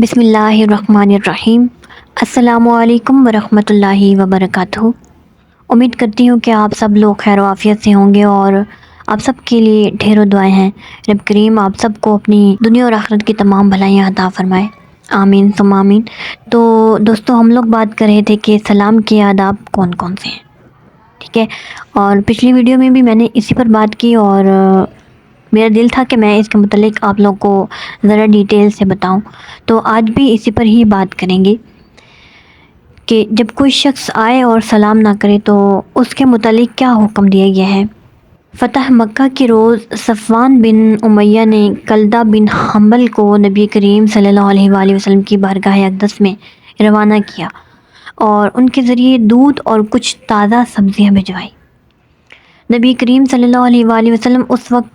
بسم اللہ الرحمن الرحیم۔ السلام علیکم ورحمۃ اللہ وبرکاتہ۔ امید کرتی ہوں کہ آپ سب لوگ خیر و عافیت سے ہوں گے اور آپ سب کے لیے ڈھیروں دعائیں ہیں۔ رب کریم آپ سب کو اپنی دنیا اور آخرت کی تمام بھلائیاں عطا فرمائے، آمین ثم آمین۔ تو دوستو، ہم لوگ بات کر رہے تھے کہ سلام کے آداب کون کون سے ہیں، ٹھیک ہے؟ اور پچھلی ویڈیو میں بھی میں نے اسی پر بات کی اور میرا دل تھا کہ میں اس کے متعلق آپ لوگ کو ذرا ڈیٹیل سے بتاؤں، تو آج بھی اسی پر ہی بات کریں گے کہ جب کوئی شخص آئے اور سلام نہ کرے تو اس کے متعلق کیا حکم دیا گیا ہے۔ فتح مکہ کے روز صفوان بن امیہ نے کلدہ بن حنبل کو نبی کریم صلی اللہ علیہ وآلہ وسلم کی بارگاہ اقدس میں روانہ کیا اور ان کے ذریعے دودھ اور کچھ تازہ سبزیاں بھجوائی۔ نبی کریم صلی اللہ علیہ وآلہ وسلم اس وقت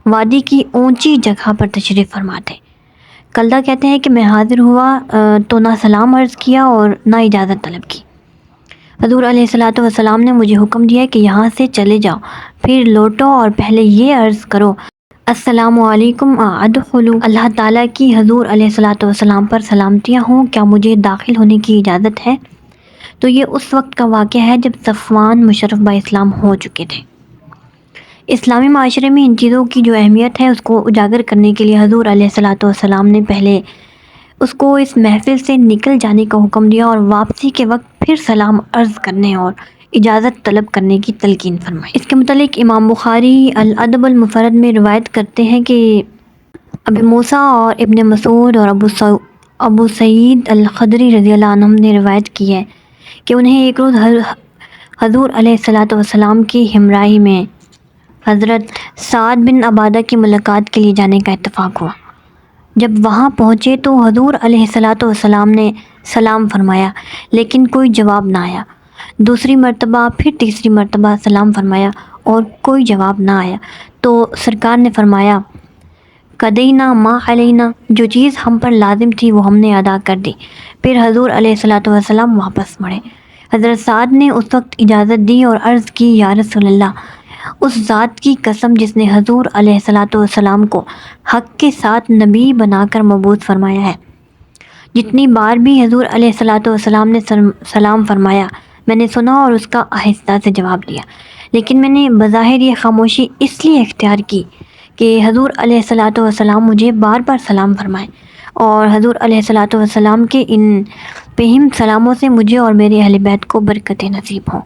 وادی کی اونچی جگہ پر تشریف فرما تھے۔ کلدہ کہتے ہیں کہ میں حاضر ہوا تو نہ سلام عرض کیا اور نہ اجازت طلب کی۔ حضور علیہ الصلوۃ والسلام نے مجھے حکم دیا کہ یہاں سے چلے جاؤ، پھر لوٹو اور پہلے یہ عرض کرو السلام علیکم ادخل، اللہ تعالیٰ کی حضور علیہ الصلوۃ والسلام پر سلامتیاں ہوں، کیا مجھے داخل ہونے کی اجازت ہے؟ تو یہ اس وقت کا واقعہ ہے جب صفوان مشرف با اسلام ہو چکے تھے۔ اسلامی معاشرے میں ان چیزوں کی جو اہمیت ہے اس کو اجاگر کرنے کے لیے حضور علیہ الصلوۃ والسلام نے پہلے اس کو اس محفل سے نکل جانے کا حکم دیا اور واپسی کے وقت پھر سلام عرض کرنے اور اجازت طلب کرنے کی تلقین فرمائی۔ اس کے متعلق امام بخاری الادب المفرد میں روایت کرتے ہیں کہ ابو موسیٰ اور ابن مسعود اور ابو سعید الخدری رضی اللہ عنہم نے روایت کی ہے کہ انہیں ایک روز حضور علیہ الصلوۃ والسلام کی ہمراہی میں حضرت سعد بن عبادہ کی ملاقات کے لیے جانے کا اتفاق ہوا۔ جب وہاں پہنچے تو حضور علیہ الصلوۃ والسلام نے سلام فرمایا لیکن کوئی جواب نہ آیا۔ دوسری مرتبہ پھر تیسری مرتبہ سلام فرمایا اور کوئی جواب نہ آیا تو سرکار نے فرمایا قضینا ما علینا، جو چیز ہم پر لازم تھی وہ ہم نے ادا کر دی۔ پھر حضور علیہ الصلوۃ والسلام واپس مڑے۔ حضرت سعد نے اس وقت اجازت دی اور عرض کی یا رسول اللہ، اس ذات کی قسم جس نے حضور علیہ الصلوۃ والسلام کو حق کے ساتھ نبی بنا کر مبعوث فرمایا ہے، جتنی بار بھی حضور علیہ الصلوۃ والسلام نے سلام فرمایا میں نے سنا اور اس کا آہستہ سے جواب دیا، لیکن میں نے بظاہر یہ خاموشی اس لیے اختیار کی کہ حضور علیہ الصلوۃ والسلام مجھے بار بار سلام فرمائیں اور حضور علیہ الصلوۃ والسلام کے ان پہم سلاموں سے مجھے اور میرے اہل بیت کو برکت نصیب ہوں۔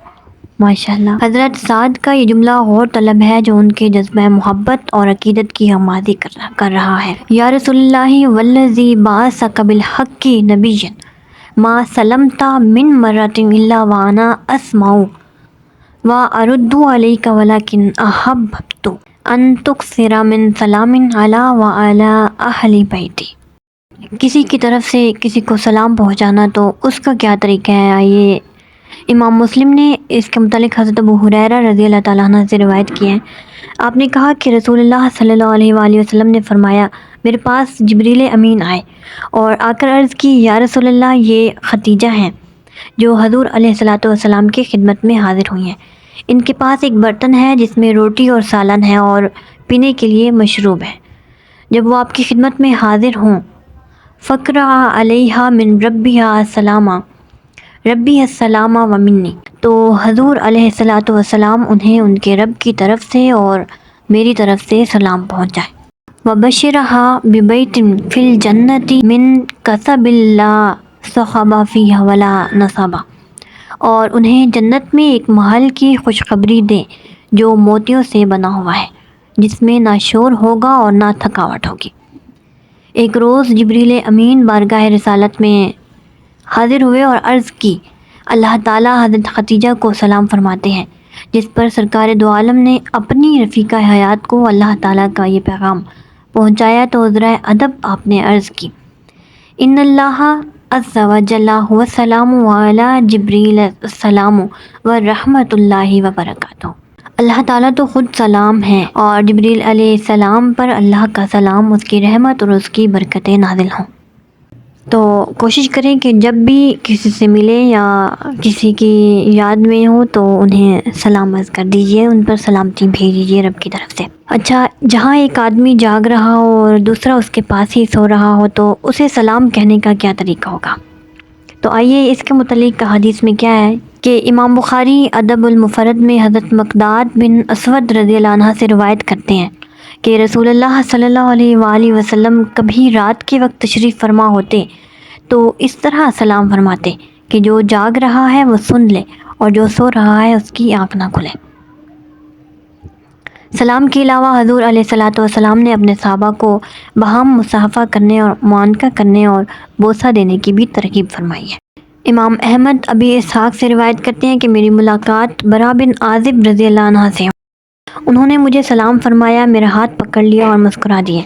ماشاءاللہ، حضرت سعد کا یہ جملہ غور طلب ہے جو ان کے جذبہ محبت اور عقیدت کی ہمازی کر رہا ہے۔ یا رسول اللہ والذی بعثک بالحق نبیا ما سلمت من مرۃ الا وانا اسمع وارد علیک ولکن احببت ان تکثر من سلام علی وعلی اہل بیتی۔ کسی کی طرف سے کسی کو سلام پہنچانا تو اس کا کیا طریقہ ہے؟ آئیے، امام مسلم نے اس کے متعلق حضرت ابو ہریرہ رضی اللہ تعالیٰ عنہ سے روایت کی ہے۔ آپ نے کہا کہ رسول اللہ صلی اللہ علیہ وآلہ وسلم نے فرمایا میرے پاس جبریل امین آئے اور آ کر عرض کی یا رسول اللہ، یہ ختیجہ ہیں جو حضور علیہ الصلوۃ والسلام کی خدمت میں حاضر ہوئی ہیں۔ ان کے پاس ایک برتن ہے جس میں روٹی اور سالن ہے اور پینے کے لیے مشروب ہے۔ جب وہ آپ کی خدمت میں حاضر ہوں فقرأ علیہا من ربہا السلام ربی السلام و منی، تو حضور علیہ الصلوۃ والسلام انہیں ان کے رب کی طرف سے اور میری طرف سے سلام پہنچائے۔ وبشرها ببیت فی الجنۃ من کسب لا صخب فیہ ولا نصب، اور انہیں جنت میں ایک محل کی خوشخبری دیں جو موتیوں سے بنا ہوا ہے، جس میں نہ شور ہوگا اور نہ تھکاوٹ ہوگی۔ ایک روز جبریل امین بارگاہ رسالت میں حاضر ہوئے اور عرض کی اللہ تعالیٰ حضرت ختیجہ کو سلام فرماتے ہیں، جس پر سرکار دو عالم نے اپنی رفیقہ حیات کو اللہ تعالیٰ کا یہ پیغام پہنچایا تو ذرائع ادب آپ نے عرض کی ان اللہ عز و جل هو السلام وعلی جبریل السلام ورحمۃ اللہ وبرکاتہ۔ اللہ تعالیٰ تو خود سلام ہے اور جبریل علیہ السلام پر اللہ کا سلام، اس کی رحمت اور اس کی برکتیں نازل ہوں۔ تو کوشش کریں کہ جب بھی کسی سے ملیں یا کسی کی یاد میں ہو تو انہیں سلام عرض کر دیجئے، ان پر سلامتی بھیج دیجئے رب کی طرف سے۔ اچھا، جہاں ایک آدمی جاگ رہا ہو اور دوسرا اس کے پاس ہی سو رہا ہو تو اسے سلام کہنے کا کیا طریقہ ہوگا؟ تو آئیے اس کے متعلق حدیث میں کیا ہے کہ امام بخاری ادب المفرد میں حضرت مقداد بن اسود رضی اللہ عنہ سے روایت کرتے ہیں کہ رسول اللہ صلی اللہ علیہ وآلہ وسلم کبھی رات کے وقت تشریف فرما ہوتے تو اس طرح سلام فرماتے کہ جو جاگ رہا ہے وہ سن لے اور جو سو رہا ہے اس کی آنکھ نہ کھلے۔ سلام کے علاوہ حضور علیہ الصلوۃ والسلام نے اپنے صحابہ کو باہم مصافحہ کرنے اور معانقہ کرنے اور بوسہ دینے کی بھی ترغیب فرمائی ہے۔ امام احمد ابی اسحاق سے روایت کرتے ہیں کہ میری ملاقات برا بن عازب رضی اللہ عنہ سے، انہوں نے مجھے سلام فرمایا، میرا ہاتھ پکڑ لیا اور مسکرا دیے،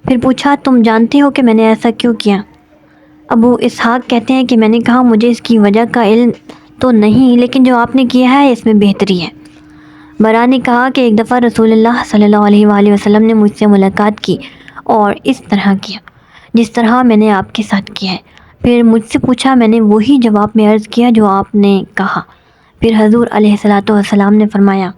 پھر پوچھا تم جانتے ہو کہ میں نے ایسا کیوں کیا؟ ابو اسحاق کہتے ہیں کہ میں نے کہا مجھے اس کی وجہ کا علم تو نہیں، لیکن جو آپ نے کیا ہے اس میں بہتری ہے۔ برا نے کہا کہ ایک دفعہ رسول اللہ صلی اللہ علیہ وآلہ وسلم نے مجھ سے ملاقات کی اور اس طرح کیا جس طرح میں نے آپ کے ساتھ کیا ہے، پھر مجھ سے پوچھا، میں نے وہی جواب میں عرض کیا جو آپ نے کہا۔ پھر حضور علیہ الصلوۃ والسلام نے فرمایا،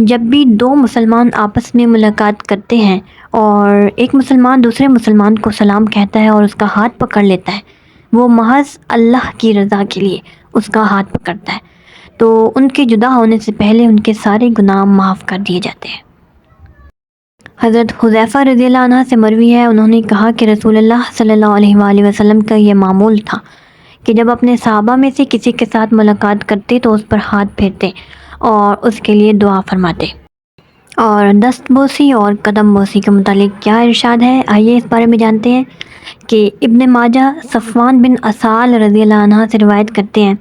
جب بھی دو مسلمان آپس میں ملاقات کرتے ہیں اور ایک مسلمان دوسرے مسلمان کو سلام کہتا ہے اور اس کا ہاتھ پکڑ لیتا ہے، وہ محض اللہ کی رضا کے لیے اس کا ہاتھ پکڑتا ہے تو ان کے جدا ہونے سے پہلے ان کے سارے گناہ معاف کر دیے جاتے ہیں۔ حضرت حذیفہ رضی اللہ عنہ سے مروی ہے، انہوں نے کہا کہ رسول اللہ صلی اللہ علیہ وآلہ وسلم کا یہ معمول تھا کہ جب اپنے صحابہ میں سے کسی کے ساتھ ملاقات کرتے تو اس پر ہاتھ پھیرتے اور اس کے لیے دعا فرماتے۔ اور دست بوسی اور قدم بوسی کے متعلق کیا ارشاد ہے، آئیے اس بارے میں جانتے ہیں کہ ابن ماجہ صفوان بن اسال رضی اللہ عنہ سے روایت کرتے ہیں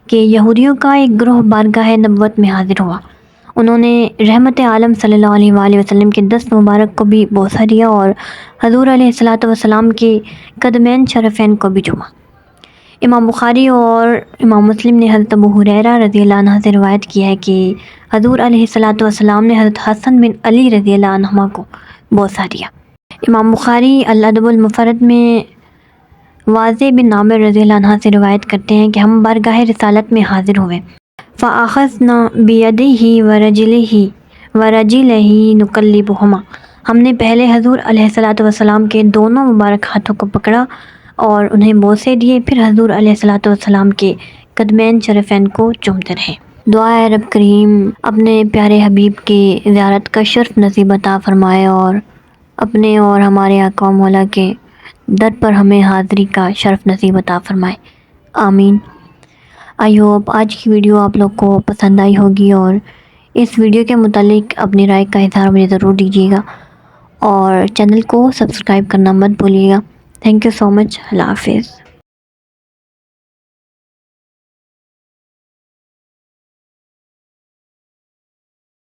کہ یہودیوں کا ایک گروہ بارگاہ نبوت میں حاضر ہوا، انہوں نے رحمت عالم صلی اللہ علیہ وآلہ وسلم کے دست مبارک کو بھی بوسہ دیا اور حضور علیہ الصلوۃ والسلام کے قدمین شرفین کو بھی چوما۔ امام بخاری اور امام مسلم نے حضرت ابو ہریرہ رضی اللہ عنہ سے روایت کیا ہے کہ حضور علیہ الصلوۃ والسلام نے حضرت حسن بن علی رضی اللہ عنہما کو بوسہ دیا۔ امام بخاری الادب المفرد میں واضح بن عامر رضی اللہ عنہ سے روایت کرتے ہیں کہ ہم بارگاہ رسالت میں حاضر ہوئے، فَأَخَذْنَا بِيَدِهِ وَرَجِلِهِ نُقَلِّبُهُمَا، ہم نے پہلے حضور علیہ الصلوۃ والسلام کے دونوں مبارک ہاتھوں کو پکڑا اور انہیں بوسے دیے، پھر حضور علیہ الصلوۃ والسلام کے قدمین شرفین کو چومتے رہے۔ دعا ہے رب کریم اپنے پیارے حبیب کی زیارت کا شرف نصیب عطا فرمائے اور اپنے اور ہمارے آقا و مولا کے در پر ہمیں حاضری کا شرف نصیب عطا فرمائے، آمین۔ آئی ہوپ آج کی ویڈیو آپ لوگ کو پسند آئی ہوگی اور اس ویڈیو کے متعلق اپنی رائے کا اظہار مجھے ضرور دیجیے گا اور چینل کو سبسکرائب کرنا مت بھولیے گا۔ تھینک یو سو مچ، اللہ حافظ۔